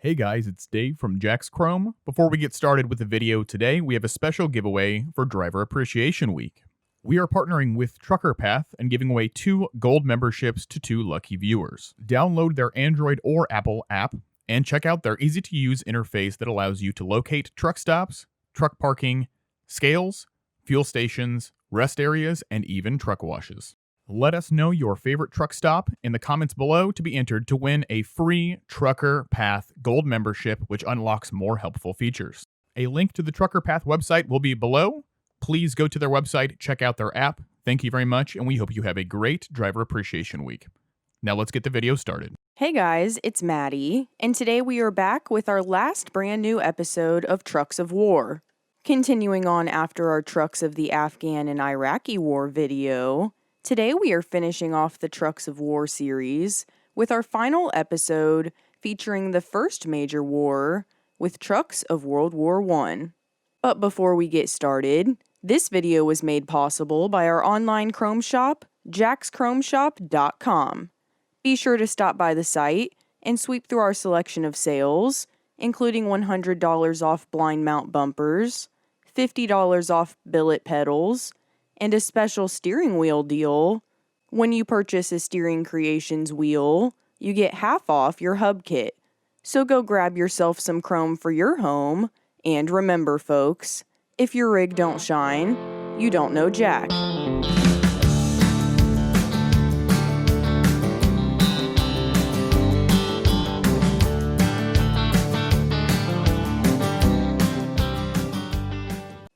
Hey guys, it's Dave from Jack's Chrome. Before we get started with the video today, we have a special giveaway for Driver Appreciation Week. We are partnering with Trucker Path and giving away 2 gold memberships to 2 lucky viewers. Download their Android or Apple app and check out their easy-to-use interface that allows you to locate truck stops, truck parking, scales, fuel stations, rest areas, and even truck washes. Let us know your favorite truck stop in the comments below to be entered to win a free Trucker Path Gold membership, which unlocks more helpful features. A link to the Trucker Path website will be below. Please go to their website, check out their app. Thank you very much, and we hope you have a great Driver Appreciation Week. Now let's get the video started. Hey guys, it's Maddie, and today we are back with our last brand new episode of Trucks of War. Continuing on after our Trucks of the Afghan and Iraqi War video, today we are finishing off the Trucks of War series with our final episode featuring the first major war with trucks of World War I. But before we get started, this video was made possible by our online Chrome shop, jackschromeshop.com. Be sure to stop by the site and sweep through our selection of sales, including $100 off blind mount bumpers, $50 off billet pedals, and a special steering wheel deal. When you purchase a Steering Creations wheel, you get half off your hub kit. So go grab yourself some chrome for your home, and remember folks, if your rig don't shine, you don't know Jack.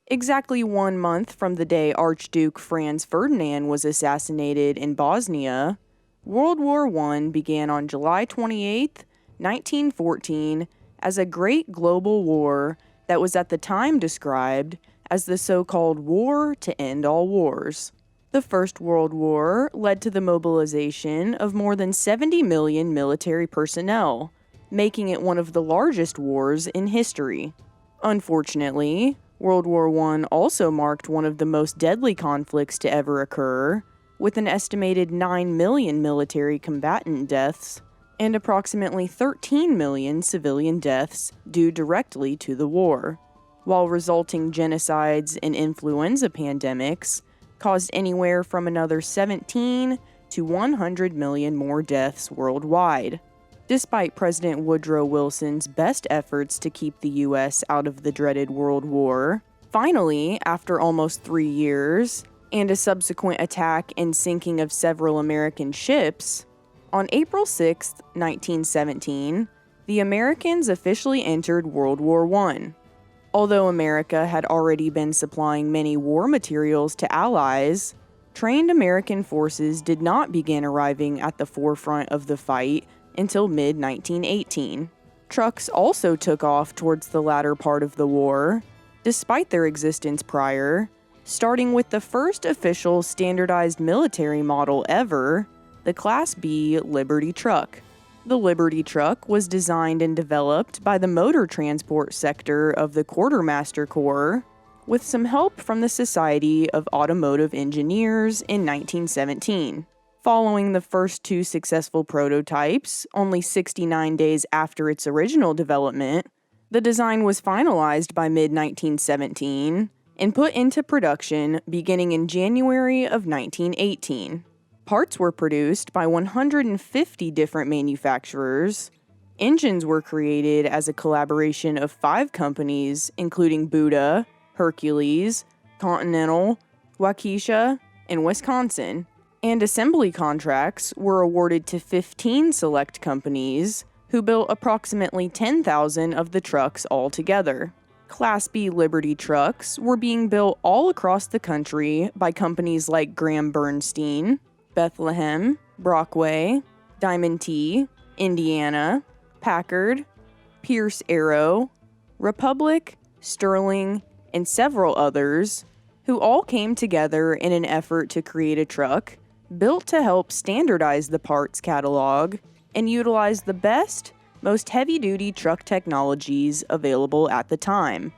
Exactly 1 month from the day Archduke Franz Ferdinand was assassinated in Bosnia, World War I began on July 28, 1914, as a great global war that was at the time described as the so-called War to End All Wars. The First World War led to the mobilization of more than 70 million military personnel, making it one of the largest wars in history. Unfortunately, World War I also marked one of the most deadly conflicts to ever occur, with an estimated 9 million military combatant deaths and approximately 13 million civilian deaths due directly to the war, while resulting genocides and influenza pandemics caused anywhere from another 17 to 100 million more deaths worldwide. Despite President Woodrow Wilson's best efforts to keep the U.S. out of the dreaded World War, finally, after almost 3 years, and a subsequent attack and sinking of several American ships, on April 6, 1917, the Americans officially entered World War I. Although America had already been supplying many war materials to allies, trained American forces did not begin arriving at the forefront of the fight until mid-1918. Trucks also took off towards the latter part of the war, despite their existence prior, starting with the first official standardized military model ever, the Class B Liberty truck. The Liberty truck was designed and developed by the motor transport sector of the Quartermaster Corps, with some help from the Society of Automotive Engineers in 1917. Following the first 2 successful prototypes, only 69 days after its original development, the design was finalized by mid-1917 and put into production beginning in January of 1918. Parts were produced by 150 different manufacturers. Engines were created as a collaboration of 5 companies, including Buda, Hercules, Continental, Waukesha, and Wisconsin. And assembly contracts were awarded to 15 select companies, who built approximately 10,000 of the trucks altogether. Class B Liberty trucks were being built all across the country by companies like Gramm-Bernstein, Bethlehem, Brockway, Diamond T, Indiana, Packard, Pierce Arrow, Republic, Sterling, and several others, who all came together in an effort to create a truck built to help standardize the parts catalog and utilize the best, most heavy-duty truck technologies available at the time.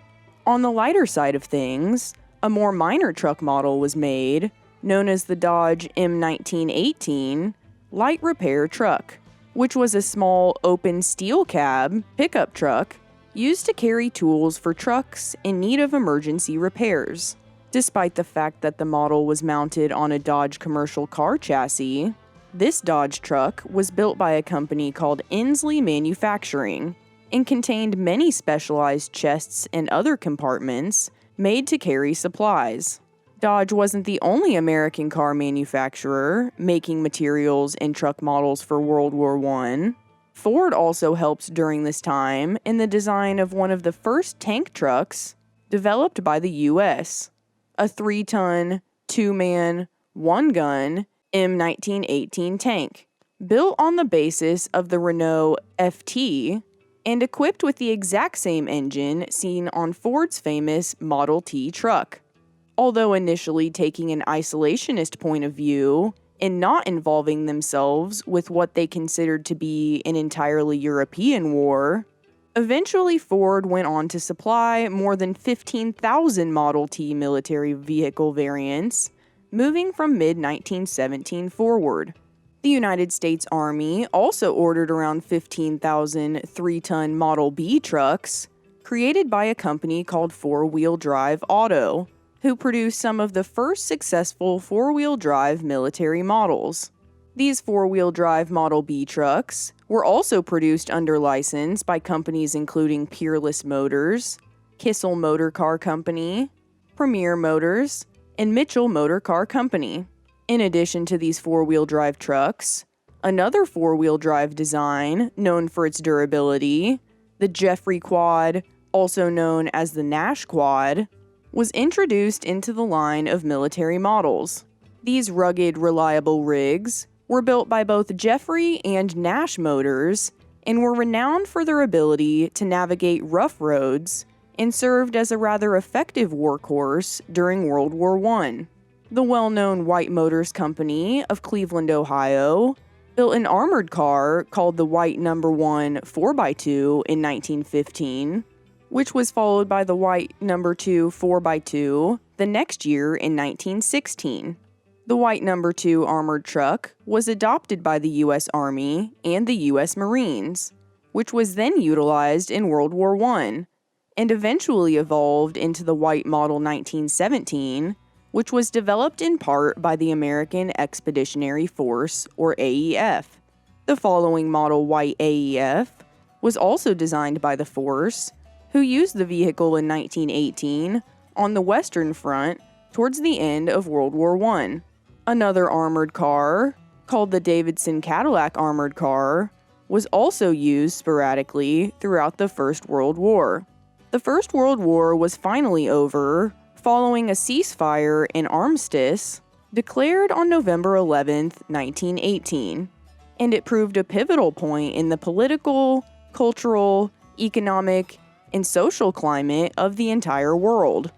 On the lighter side of things, a more minor truck model was made, known as the Dodge M1918 light repair truck. which was a small open steel cab pickup truck used to carry tools for trucks in need of emergency repairs. Despite the fact that the model was mounted on a Dodge commercial car chassis, this Dodge truck was built by a company called Inslee Manufacturing and contained many specialized chests and other compartments made to carry supplies. Dodge wasn't the only American car manufacturer making materials and truck models for World War I. Ford also helped during this time in the design of one of the first tank trucks developed by the U.S., a 3-ton, 2-man, 1-gun M1918 tank, built on the basis of the Renault FT and equipped with the exact same engine seen on Ford's famous Model T truck. Although initially taking an isolationist point of view and not involving themselves with what they considered to be an entirely European war, eventually Ford went on to supply more than 15,000 Model T military vehicle variants, moving from mid-1917 forward. The United States Army also ordered around 15,000 3-ton Model B trucks, created by a company called 4-Wheel Drive Auto, who produced some of the first successful 4-wheel drive military models. These 4-wheel drive Model B trucks were also produced under license by companies including Peerless Motors, Kissel Motor Car Company, Premier Motors, and Mitchell Motor Car Company. In addition to these 4-wheel drive trucks, another 4-wheel drive design known for its durability, the Jeffrey Quad, also known as the Nash Quad, was introduced into the line of military models. These rugged, reliable rigs were built by both Jeffrey and Nash Motors and were renowned for their ability to navigate rough roads and served as a rather effective workhorse during World War I. The well-known White Motors Company of Cleveland, Ohio, built an armored car called the White No. 1 4x2 in 1915, which was followed by the White No. 2 4x2 the next year in 1916. The White No. 2 armored truck was adopted by the U.S. Army and the U.S. Marines, which was then utilized in World War I, and eventually evolved into the White Model 1917, which was developed in part by the American Expeditionary Force, or AEF. The following model White AEF was also designed by the Force, who used the vehicle in 1918 on the Western Front towards the end of World War I. Another armored car, called the Davidson Cadillac Armored Car, was also used sporadically throughout the First World War. The First World War was finally over following a ceasefire and armistice declared on November 11, 1918, and it proved a pivotal point in the political, cultural, economic, and social climate of the entire world.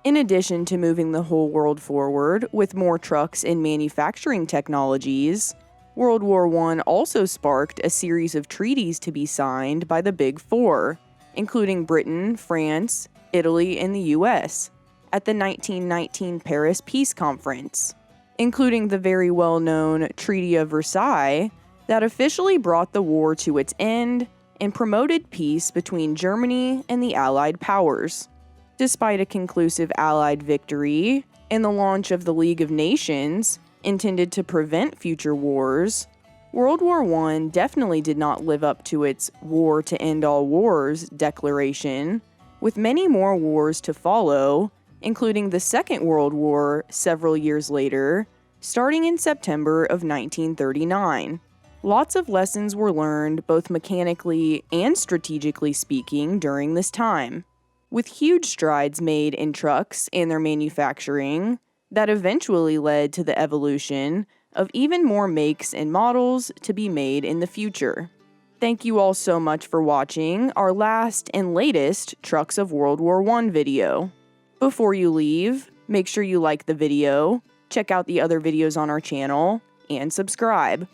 In addition to moving the whole world forward with more trucks and manufacturing technologies, World War I also sparked a series of treaties to be signed by the Big Four, including Britain, France, Italy, and the US, at the 1919 Paris Peace Conference, including the very well-known Treaty of Versailles that officially brought the war to its end and promoted peace between Germany and the Allied powers. Despite a conclusive Allied victory and the launch of the League of Nations intended to prevent future wars, World War I definitely did not live up to its war to end all wars declaration, with many more wars to follow, including the Second World War several years later, starting in September of 1939. Lots of lessons were learned both mechanically and strategically speaking during this time, with huge strides made in trucks and their manufacturing that eventually led to the evolution of even more makes and models to be made in the future. Thank you all so much for watching our last and latest Trucks of World War I video. Before you leave, make sure you like the video, check out the other videos on our channel, and subscribe.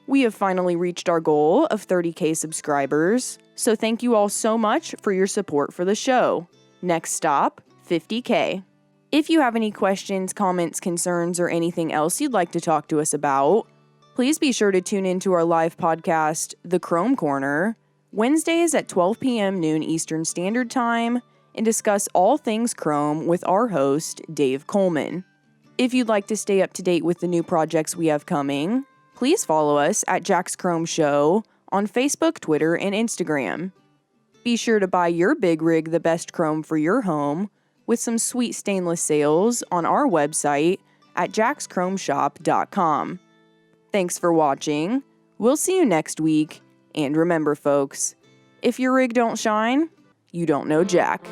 We have finally reached our goal of 30K subscribers, so thank you all so much for your support for the show. Next stop, 50K. If you have any questions, comments, concerns, or anything else you'd like to talk to us about, Please be sure to tune into our live podcast, The Chrome Corner, Wednesdays at 12 p.m. noon Eastern Standard Time, and discuss all things Chrome with our host, Dave Coleman. If you'd like to stay up to date with the new projects we have coming, please follow us at Jack's Chrome Show on Facebook, Twitter, and Instagram. Be sure to buy your big rig the best chrome for your home with some sweet stainless sales on our website at jackschromeshop.com. Thanks for watching. We'll see you next week. And remember, folks, if your rig don't shine, you don't know Jack.